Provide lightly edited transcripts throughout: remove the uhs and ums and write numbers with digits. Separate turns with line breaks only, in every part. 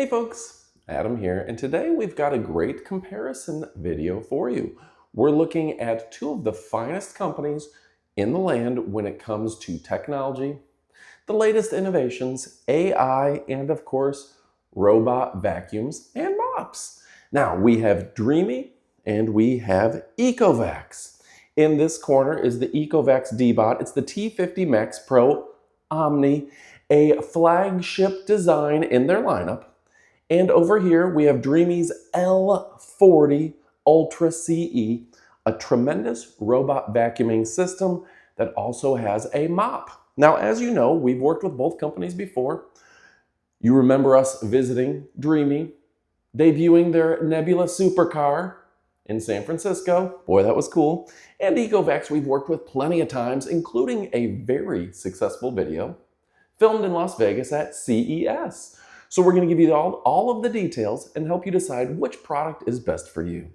Hey folks, Adam here, and today we've got a great comparison video for you. We're looking at two of the finest companies in the land when it comes to technology, the latest innovations, AI, and of course, robot vacuums and mops. Now, we have DREAME and we have ECOVACS. In this corner is the ECOVACS D-Bot. It's the T50 Max Pro OMNI, a flagship design in their lineup. And over here, we have DREAME's L40 Ultra CE, a tremendous robot vacuuming system that also has a mop. Now, as you know, we've worked with both companies before. You remember us visiting DREAME, debuting their Nebula supercar in San Francisco. Boy, that was cool. And ECOVACS we've worked with plenty of times, including a very successful video filmed in Las Vegas at CES. So we're going to give you all of the details and help you decide which product is best for you.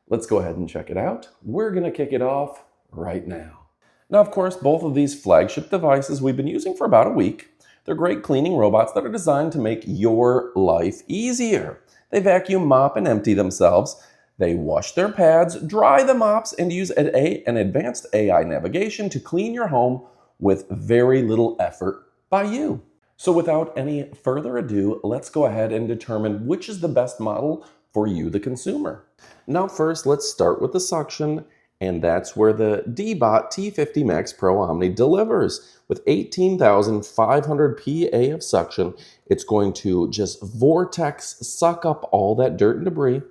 Let's go ahead and check it out. We're going to kick it off right now. Now, of course, both of these flagship devices we've been using for about a week. They're great cleaning robots that are designed to make your life easier. They vacuum, mop, and empty themselves. They wash their pads, dry the mops, and use an advanced AI navigation to clean your home with very little effort by you. So without any further ado, let's go ahead and determine which is the best model for you, the consumer. Now first, let's start with the suction, and that's where the D-Bot T50 Max Pro OMNI delivers. With 18,500 PA of suction, it's going to just vortex suck up all that dirt and debris.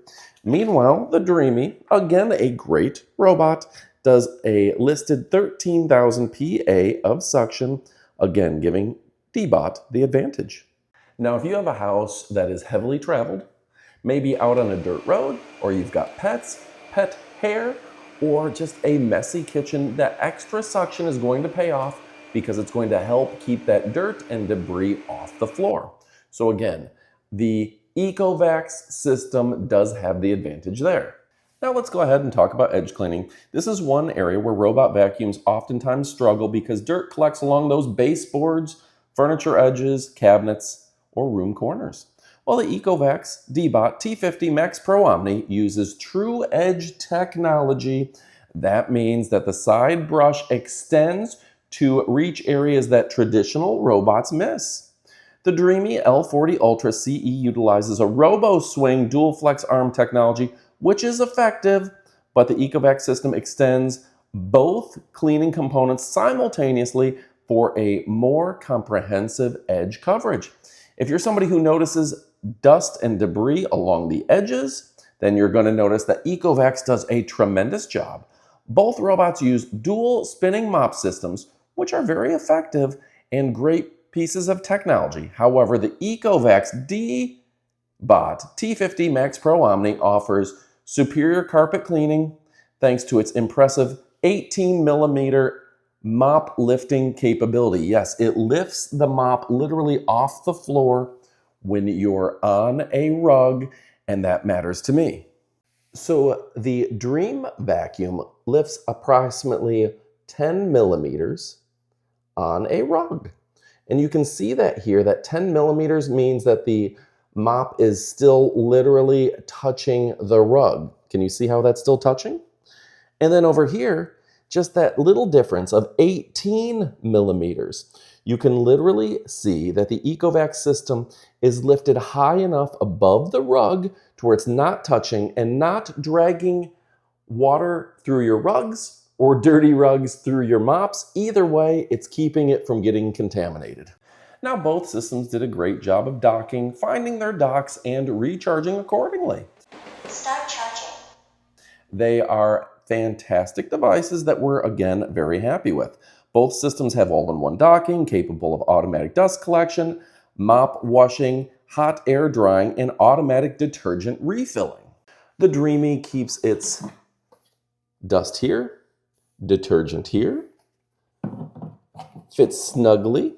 Meanwhile, the DREAME, again a great robot, does a listed 13,000 PA of suction, again giving D-Bot the advantage. Now, if you have a house that is heavily traveled, maybe out on a dirt road, or you've got pets, pet hair, or just a messy kitchen, that extra suction is going to pay off because it's going to help keep that dirt and debris off the floor. So again, the ECOVACS system does have the advantage there. Now let's go ahead and talk about edge cleaning. This is one area where robot vacuums oftentimes struggle because dirt collects along those baseboards, furniture edges, cabinets, or room corners. Well, the ECOVACS D-Bot T50 Max Pro OMNI uses true edge technology. That means that the side brush extends to reach areas that traditional robots miss. The DREAME L40 Ultra CE utilizes a robo-swing dual flex arm technology, which is effective, but the ECOVACS system extends both cleaning components simultaneously for a more comprehensive edge coverage. If you're somebody who notices dust and debris along the edges, then you're going to notice that ECOVACS does a tremendous job. Both robots use dual spinning mop systems, which are very effective and great pieces of technology. However, the ECOVACS D-Bot T50 Max Pro OMNI offers superior carpet cleaning thanks to its impressive 18mm mop lifting capability. Yes, it lifts the mop literally off the floor when you're on a rug, and that matters to me. So the DREAME vacuum lifts approximately 10 millimeters on a rug. And you can see that here, that 10 millimeters means that the mop is still literally touching the rug. Can you see how that's still touching? And then over here, just that little difference of 18 millimeters. You can literally see that the ECOVACS system is lifted high enough above the rug to where it's not touching and not dragging water through your rugs or dirty rugs through your mops. Either way, it's keeping it from getting contaminated. Now, both systems did a great job of docking, finding their docks, and recharging accordingly.
Start charging.
They are fantastic devices that we're, again, very happy with. Both systems have all-in-one docking, capable of automatic dust collection, mop washing, hot air drying, and automatic detergent refilling. The DREAME keeps its dust here, detergent here, fits snugly,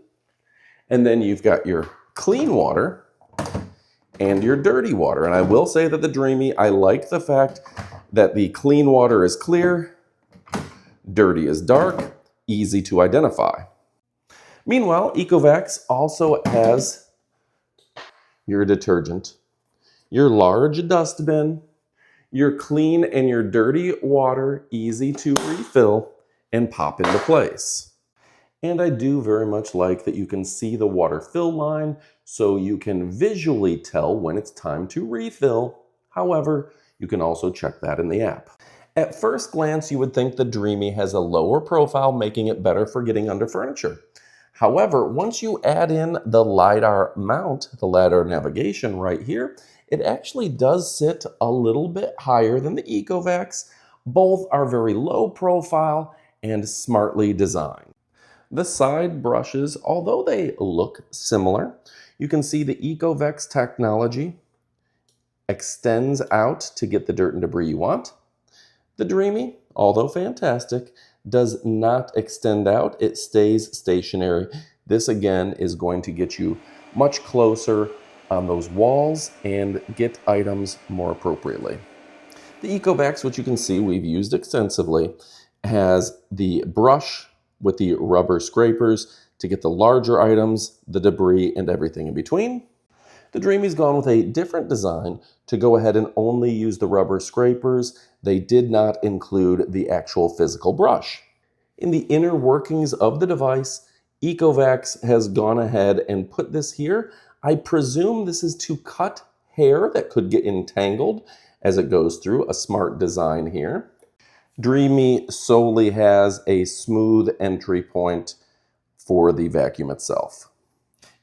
and then you've got your clean water and your dirty water. And I will say that the DREAME, I like the fact that the clean water is clear, dirty is dark, easy to identify. Meanwhile, ECOVACS also has your detergent, your large dustbin, your clean and your dirty water, easy to refill and pop into place. And I do very much like that you can see the water fill line so you can visually tell when it's time to refill. However, you can also check that in the app. At first glance, you would think the DREAME has a lower profile, making it better for getting under furniture. However, once you add in the LiDAR mount, the LiDAR navigation right here, it actually does sit a little bit higher than the ECOVACS. Both are very low profile and smartly designed. The side brushes, although they look similar, you can see the ECOVACS technology extends out to get the dirt and debris you want. The DREAME, although fantastic, does not extend out. It stays stationary. This again is going to get you much closer on those walls and get items more appropriately. The ECOVACS, which you can see we've used extensively, has the brush with the rubber scrapers to get the larger items, the debris, and everything in between. The DREAME's gone with a different design to go ahead and only use the rubber scrapers. They did not include the actual physical brush. In the inner workings of the device, ECOVACS has gone ahead and put this here. I presume this is to cut hair that could get entangled as it goes through. A smart design here. DREAME solely has a smooth entry point for the vacuum itself.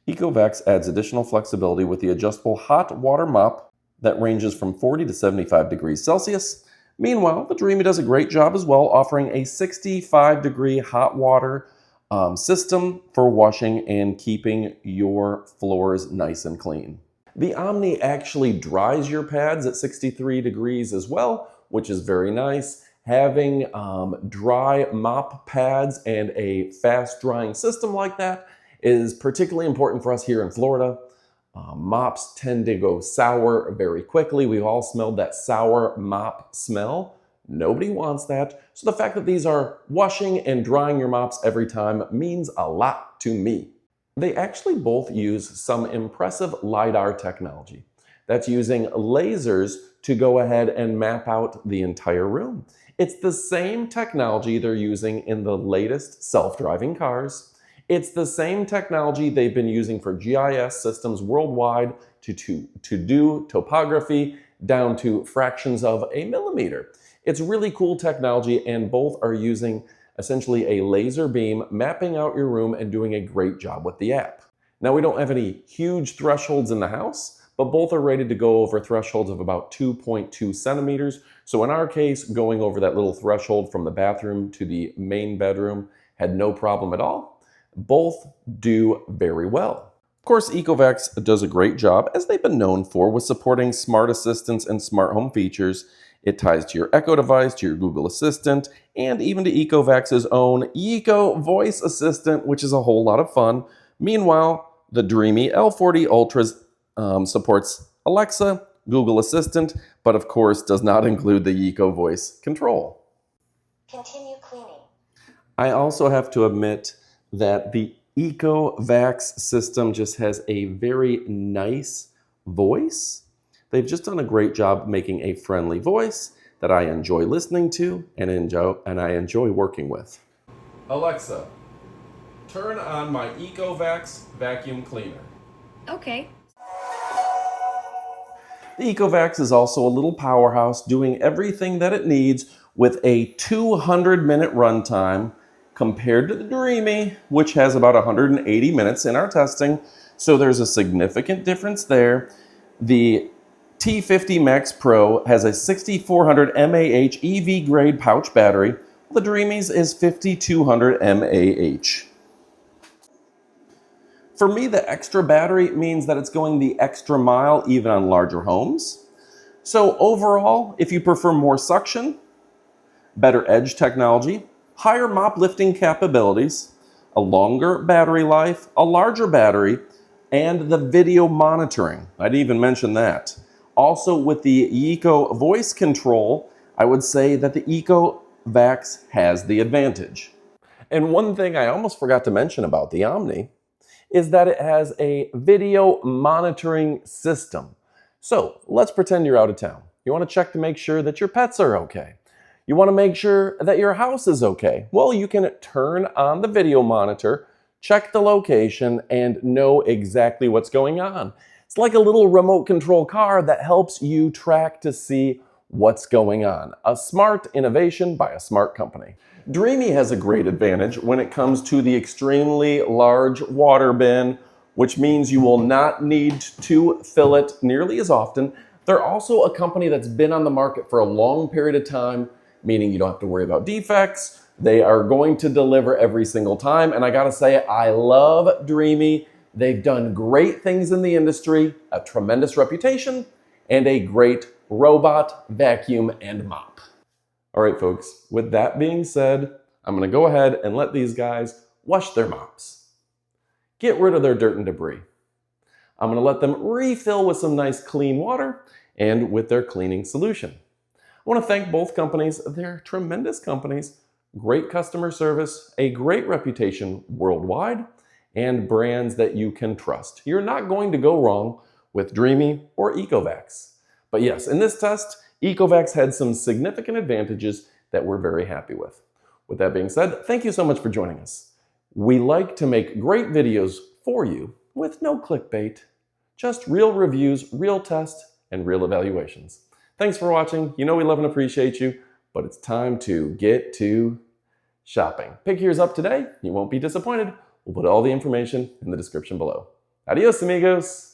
ECOVACS adds additional flexibility with the adjustable hot water mop that ranges from 40 to 75 degrees Celsius. Meanwhile, the DREAME does a great job as well, offering a 65-degree hot water system for washing and keeping your floors nice and clean. The OMNI actually dries your pads at 63 degrees as well, which is very nice. Having dry mop pads and a fast drying system like that is particularly important for us here in Florida. Mops tend to go sour very quickly. We've all smelled that sour mop smell. Nobody wants that. So the fact that these are washing and drying your mops every time means a lot to me. They actually both use some impressive LiDAR technology that's using lasers to go ahead and map out the entire room. It's the same technology they're using in the latest self-driving cars. It's the same technology they've been using for GIS systems worldwide to do topography down to fractions of a millimeter. It's really cool technology, and both are using essentially a laser beam mapping out your room and doing a great job with the app. Now, we don't have any huge thresholds in the house, but both are rated to go over thresholds of about 2.2 centimeters. So in our case, going over that little threshold from the bathroom to the main bedroom had no problem at all. Both do very well. Of course, ECOVACS does a great job, as they've been known for, with supporting smart assistants and smart home features. It ties to your Echo device, to your Google Assistant, and even to ECOVACS's own Eco Voice Assistant, which is a whole lot of fun. Meanwhile, the DREAME L40 Ultras supports Alexa, Google Assistant, but of course does not include the Eco Voice control.
Continue cleaning.
I also have to admit that the ECOVACS system just has a very nice voice. They've just done a great job making a friendly voice that I enjoy listening to and I enjoy working with. Alexa, turn on my ECOVACS vacuum cleaner.
Okay.
The ECOVACS is also a little powerhouse, doing everything that it needs with a 200-minute runtime compared to the DREAME, which has about 180 minutes in our testing. So there's a significant difference there. The T50 Max Pro has a 6400 mAh EV grade pouch battery. The DREAME's is 5200 mAh. For me, the extra battery means that it's going the extra mile even on larger homes. So overall, if you prefer more suction, better edge technology, higher mop lifting capabilities, a longer battery life, a larger battery, and the video monitoring, I'd even mention that. Also with the Eco Voice control, I would say that the ECOVACS has the advantage. And one thing I almost forgot to mention about the OMNI is that it has a video monitoring system. So let's pretend you're out of town. You want to check to make sure that your pets are okay. You want to make sure that your house is okay. Well, you can turn on the video monitor, check the location, and know exactly what's going on. It's like a little remote control car that helps you track to see what's going on. A smart innovation by a smart company. DREAME has a great advantage when it comes to the extremely large water bin, which means you will not need to fill it nearly as often. They're also a company that's been on the market for a long period of time, meaning you don't have to worry about defects. They are going to deliver every single time. And I gotta say, I love DREAME. They've done great things in the industry, a tremendous reputation, and a great robot vacuum and mop. All right, folks, with that being said, I'm gonna go ahead and let these guys wash their mops. Get rid of their dirt and debris. I'm gonna let them refill with some nice clean water and with their cleaning solution. I wanna thank both companies. They're tremendous companies, great customer service, a great reputation worldwide, and brands that you can trust. You're not going to go wrong with DREAME or ECOVACS. But yes, in this test, ECOVACS had some significant advantages that we're very happy with. With that being said, thank you so much for joining us. We like to make great videos for you with no clickbait, just real reviews, real tests, and real evaluations. Thanks for watching. You know we love and appreciate you, but it's time to get to shopping. Pick yours up today. You won't be disappointed. We'll put all the information in the description below. Adios, amigos.